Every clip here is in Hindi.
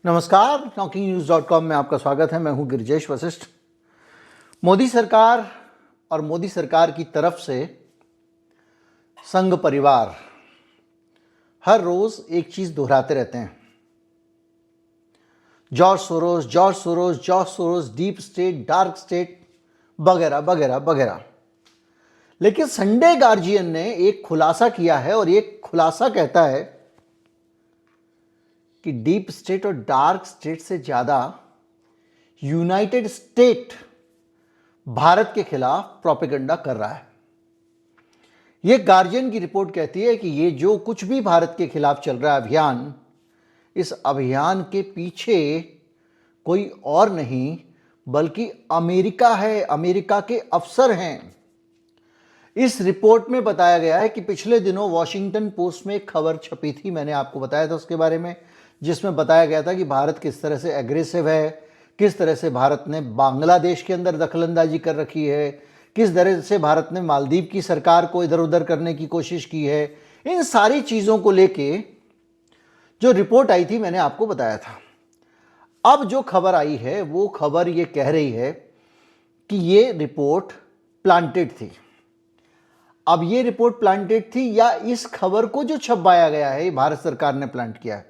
नमस्कार, talkingnews.com में आपका स्वागत है। मैं हूं गिरिजेश वशिष्ठ। मोदी सरकार और मोदी सरकार की तरफ से संघ परिवार हर रोज एक चीज दोहराते रहते हैं। George Soros, deep state, dark state वगैरह वगैरह वगैरह। लेकिन संडे गार्जियन ने एक खुलासा किया है और एक खुलासा कहता है कि डीप स्टेट और डार्क स्टेट से ज्यादा यूनाइटेड स्टेट भारत के खिलाफ प्रोपेगेंडा कर रहा है। यह गार्जियन की रिपोर्ट कहती है कि ये जो कुछ भी भारत के खिलाफ चल रहा है अभियान, इस अभियान के पीछे कोई और नहीं बल्कि अमेरिका है, अमेरिका के अफसर हैं। इस रिपोर्ट में बताया गया है कि पिछले दिनों वॉशिंगटन पोस्ट में एक खबर छपी थी, मैंने आपको बताया था उसके बारे में, जिसमें बताया गया था कि भारत किस तरह से एग्रेसिव है, किस तरह से भारत ने बांग्लादेश के अंदर दखलंदाजी कर रखी है, किस तरह से भारत ने मालदीव की सरकार को इधर उधर करने की कोशिश की है। इन सारी चीज़ों को लेके जो रिपोर्ट आई थी मैंने आपको बताया था। अब जो खबर आई है वो खबर ये कह रही है कि ये रिपोर्ट प्लांटेड थी। अब ये रिपोर्ट प्लांटेड थी या इस खबर को जो छपाया गया है भारत सरकार ने प्लांट किया है,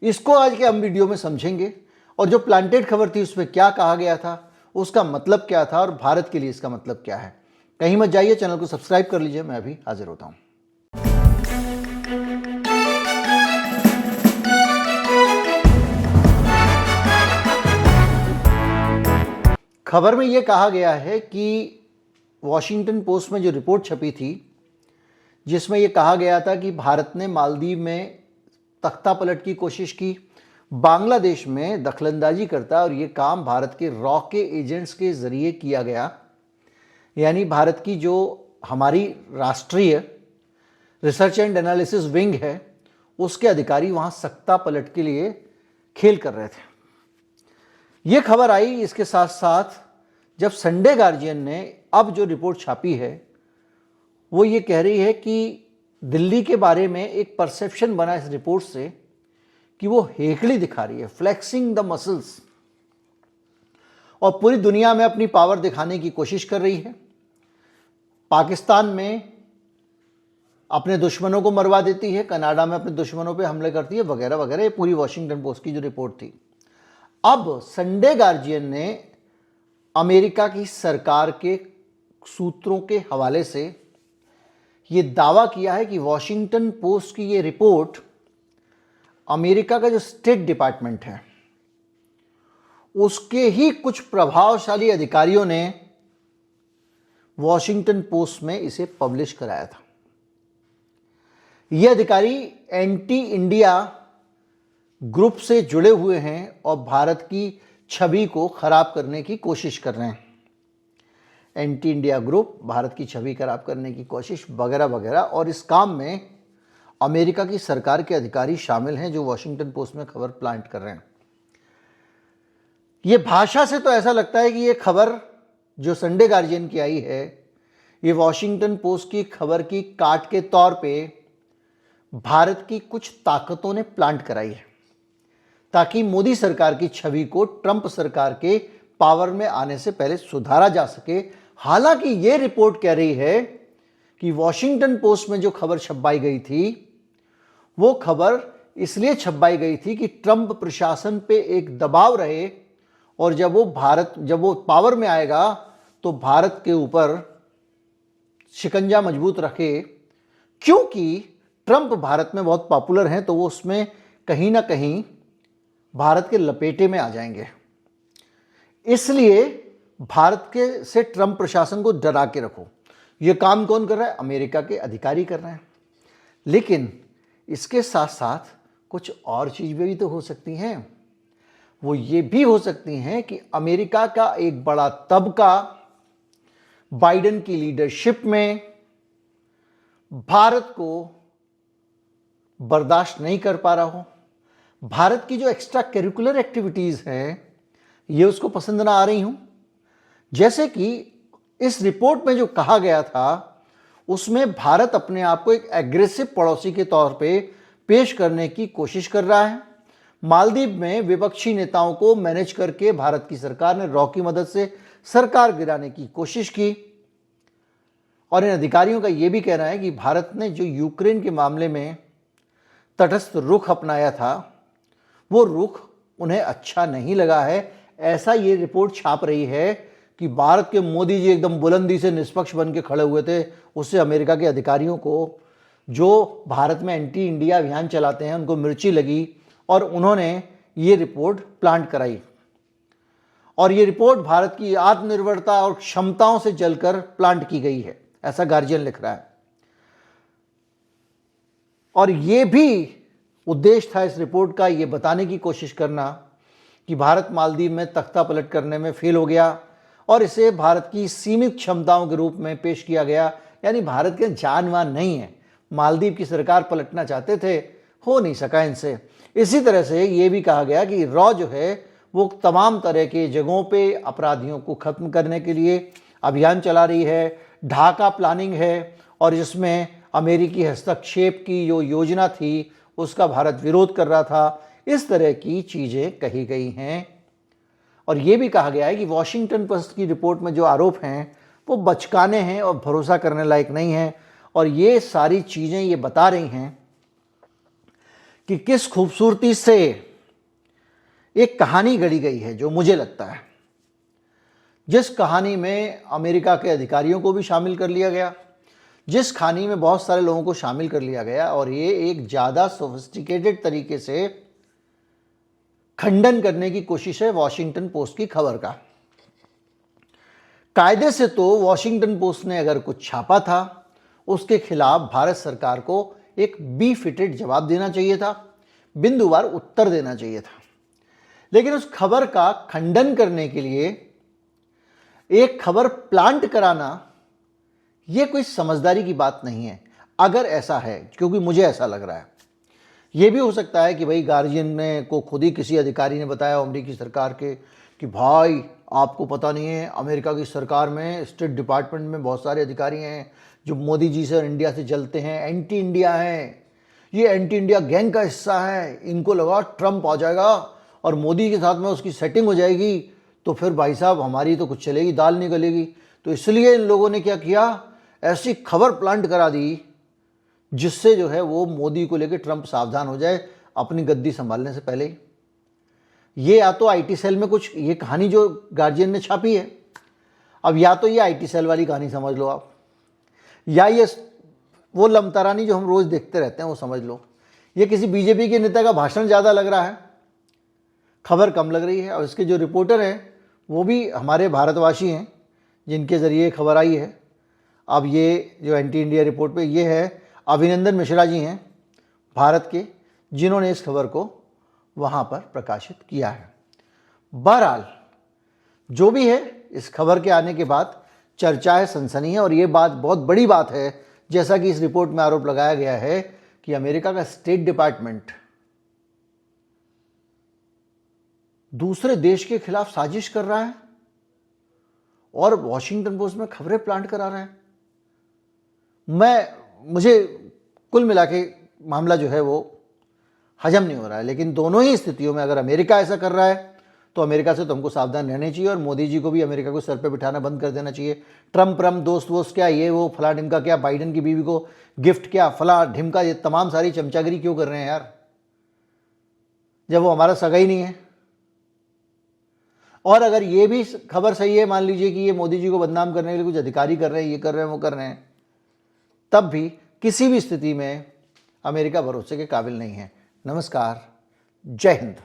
इसको आज के हम वीडियो में समझेंगे। और जो प्लांटेड खबर थी उसमें क्या कहा गया था, उसका मतलब क्या था और भारत के लिए इसका मतलब क्या है। कहीं मत जाइए, चैनल को सब्सक्राइब कर लीजिए, मैं अभी हाजिर होता हूं। खबर में यह कहा गया है कि वॉशिंगटन पोस्ट में जो रिपोर्ट छपी थी जिसमें यह कहा गया था कि भारत ने मालदीव में तख्ता पलट की कोशिश की, बांग्लादेश में दखलंदाजी करता है और यह काम भारत के रॉ के एजेंट्स के जरिए किया गया। यानी भारत की जो हमारी राष्ट्रीय रिसर्च एंड एनालिसिस विंग है उसके अधिकारी वहां सत्ता पलट के लिए खेल कर रहे थे। यह खबर आई, इसके साथ साथ जब संडे गार्जियन ने अब जो रिपोर्ट छापी है वो ये कह रही है कि दिल्ली के बारे में एक परसेप्शन बना इस रिपोर्ट से कि वो हेकड़ी दिखा रही है, फ्लेक्सिंग द मसल्स, और पूरी दुनिया में अपनी पावर दिखाने की कोशिश कर रही है। पाकिस्तान में अपने दुश्मनों को मरवा देती है, कनाडा में अपने दुश्मनों पे हमले करती है, वगैरह वगैरह। ये पूरी वॉशिंगटन पोस्ट की जो रिपोर्ट थी। अब संडे गार्जियन ने अमेरिका की सरकार के सूत्रों के हवाले से ये दावा किया है कि वॉशिंगटन पोस्ट की ये रिपोर्ट अमेरिका का जो स्टेट डिपार्टमेंट है उसके ही कुछ प्रभावशाली अधिकारियों ने वॉशिंगटन पोस्ट में इसे पब्लिश कराया था। ये अधिकारी एंटी इंडिया ग्रुप से जुड़े हुए हैं और भारत की छवि को खराब करने की कोशिश कर रहे हैं। एंटी इंडिया ग्रुप, भारत की छवि खराब करने की कोशिश वगैरह वगैरह। और इस काम में अमेरिका की सरकार के अधिकारी शामिल हैं जो वॉशिंगटन पोस्ट में खबर प्लांट कर रहे हैं। ये भाषा से तो ऐसा लगता है कि ये खबर जो संडे गार्जियन की आई है ये वॉशिंगटन पोस्ट की खबर की काट के तौर पे भारत की कुछ ताकतों ने प्लांट कराई है ताकि मोदी सरकार की छवि को ट्रंप सरकार के पावर में आने से पहले सुधारा जा सके। हालांकि यह रिपोर्ट कह रही है कि वॉशिंगटन पोस्ट में जो खबर छपवाई गई थी वो खबर इसलिए छपवाई गई थी कि ट्रंप प्रशासन पे एक दबाव रहे और जब वो पावर में आएगा तो भारत के ऊपर शिकंजा मजबूत रखे। क्योंकि ट्रंप भारत में बहुत पॉपुलर हैं तो वो उसमें कहीं ना कहीं भारत के लपेटे में आ जाएंगे। इसलिए भारत के से ट्रंप प्रशासन को डरा के रखो। यह काम कौन कर रहा है? अमेरिका के अधिकारी कर रहे हैं। लेकिन इसके साथ साथ कुछ और चीजें भी तो हो सकती हैं। वो ये भी हो सकती हैं कि अमेरिका का एक बड़ा तबका बाइडेन की लीडरशिप में भारत को बर्दाश्त नहीं कर पा रहा हो। भारत की जो एक्स्ट्रा करिकुलर एक्टिविटीज हैं ये उसको पसंद ना आ रही हूं। जैसे कि इस रिपोर्ट में जो कहा गया था उसमें भारत अपने आप को एक एग्रेसिव पड़ोसी के तौर पे पेश करने की कोशिश कर रहा है। मालदीव में विपक्षी नेताओं को मैनेज करके भारत की सरकार ने रॉ की मदद से सरकार गिराने की कोशिश की। और इन अधिकारियों का यह भी कहना है कि भारत ने जो यूक्रेन के मामले में तटस्थ रुख अपनाया था, वो रुख उन्हें अच्छा नहीं लगा है। ऐसा ये रिपोर्ट छाप रही है कि भारत के मोदी जी एकदम बुलंदी से निष्पक्ष बन के खड़े हुए थे। उससे अमेरिका के अधिकारियों को, जो भारत में एंटी इंडिया अभियान चलाते हैं, उनको मिर्ची लगी और उन्होंने ये रिपोर्ट प्लांट कराई। और ये रिपोर्ट भारत की आत्मनिर्भरता और क्षमताओं से जलकर प्लांट की गई है, ऐसा गार्जियन लिख रहा है। और ये भी उद्देश्य था इस रिपोर्ट का, ये बताने की कोशिश करना कि भारत मालदीव में तख्ता पलट करने में फेल हो गया और इसे भारत की सीमित क्षमताओं के रूप में पेश किया गया। यानी भारत के जानवान नहीं है। मालदीव की सरकार पलटना चाहते थे, हो नहीं सका इनसे। इसी तरह से ये भी कहा गया कि रॉ जो है वो तमाम तरह के जगहों पे अपराधियों को खत्म करने के लिए अभियान चला रही है। ढाका प्लानिंग है और जिसमें अमेरिकी हस्तक्षेप की जो योजना थी उसका भारत विरोध कर रहा था। इस तरह की चीज़ें कही गई हैं। और ये भी कहा गया है कि वॉशिंगटन पोस्ट की रिपोर्ट में जो आरोप हैं वो बचकाने हैं और भरोसा करने लायक नहीं हैं। और ये सारी चीज़ें ये बता रही हैं कि किस खूबसूरती से एक कहानी गढ़ी गई है, जो मुझे लगता है, जिस कहानी में अमेरिका के अधिकारियों को भी शामिल कर लिया गया, जिस कहानी में बहुत सारे लोगों को शामिल कर लिया गया, और ये एक ज़्यादा सोफिस्टिकेटेड तरीके से खंडन करने की कोशिश है वॉशिंगटन पोस्ट की खबर का। कायदे से तो वॉशिंगटन पोस्ट ने अगर कुछ छापा था, उसके खिलाफ भारत सरकार को एक बी फिटेड जवाब देना चाहिए था, बिंदुवार उत्तर देना चाहिए था। लेकिन उस खबर का खंडन करने के लिए एक खबर प्लांट कराना, यह कोई समझदारी की बात नहीं है। अगर ऐसा है, क्योंकि मुझे ऐसा लग रहा है, यह भी हो सकता है कि भाई गार्जियन ने को खुद ही किसी अधिकारी ने बताया अमेरिकी सरकार के कि भाई आपको पता नहीं है, अमेरिका की सरकार में स्टेट डिपार्टमेंट में बहुत सारे अधिकारी हैं जो मोदी जी से और इंडिया से जलते हैं, एंटी इंडिया हैं, ये एंटी इंडिया गैंग का हिस्सा है, इनको लगा ट्रंप आ जाएगा और मोदी के साथ में उसकी सेटिंग हो जाएगी तो फिर भाई साहब हमारी तो कुछ चलेगी, दाल नहीं गलेगी। तो इसलिए इन लोगों ने क्या किया, ऐसी खबर प्लांट करा दी जिससे जो है वो मोदी को लेकर ट्रंप सावधान हो जाए अपनी गद्दी संभालने से पहले ही। ये या तो आईटी सेल में कुछ, ये कहानी जो गार्जियन ने छापी है, अब या तो ये आईटी सेल वाली कहानी समझ लो आप, या ये वो लमतरानी जो हम रोज देखते रहते हैं वो समझ लो। ये किसी बीजेपी के नेता का भाषण ज़्यादा लग रहा है, खबर कम लग रही है। और इसके जो रिपोर्टर हैं वो भी हमारे भारतवासी हैं जिनके ज़रिए खबर आई है। अब ये जो एंटी इंडिया रिपोर्ट पे ये है अभिनंदन मिश्रा जी हैं भारत के, जिन्होंने इस खबर को वहाँ पर प्रकाशित किया है। बहरहाल जो भी है, इस खबर के आने के बाद चर्चा है, सनसनी है। और ये बात बहुत बड़ी बात है, जैसा कि इस रिपोर्ट में आरोप लगाया गया है कि अमेरिका का स्टेट डिपार्टमेंट दूसरे देश के खिलाफ साजिश कर रहा है और वॉशिंगटन पोस्ट में खबरें प्लांट करा रहा है। मुझे कुल मिला के मामला जो है वो हजम नहीं हो रहा है। लेकिन दोनों ही स्थितियों में अगर अमेरिका ऐसा कर रहा है तो अमेरिका से तो हमको सावधान रहना चाहिए और मोदी जी को भी अमेरिका को सर पे बिठाना बंद कर देना चाहिए। ट्रंप दोस्त वोस्त क्या, ये वो फला ढिमका क्या, बाइडन की बीवी को गिफ्ट क्या, फला ढिमका, ये तमाम सारी चमचागिरी क्यों कर रहे हैं यार, जब वो हमारा सगा ही नहीं है। और अगर ये भी खबर सही है, मान लीजिए कि ये मोदी जी को बदनाम करने के लिए कुछ अधिकारी कर रहे हैं, ये कर रहे हैं, वो कर रहे हैं, तब भी किसी भी स्थिति में अमेरिका भरोसे के काबिल नहीं है। नमस्कार, जय हिंद।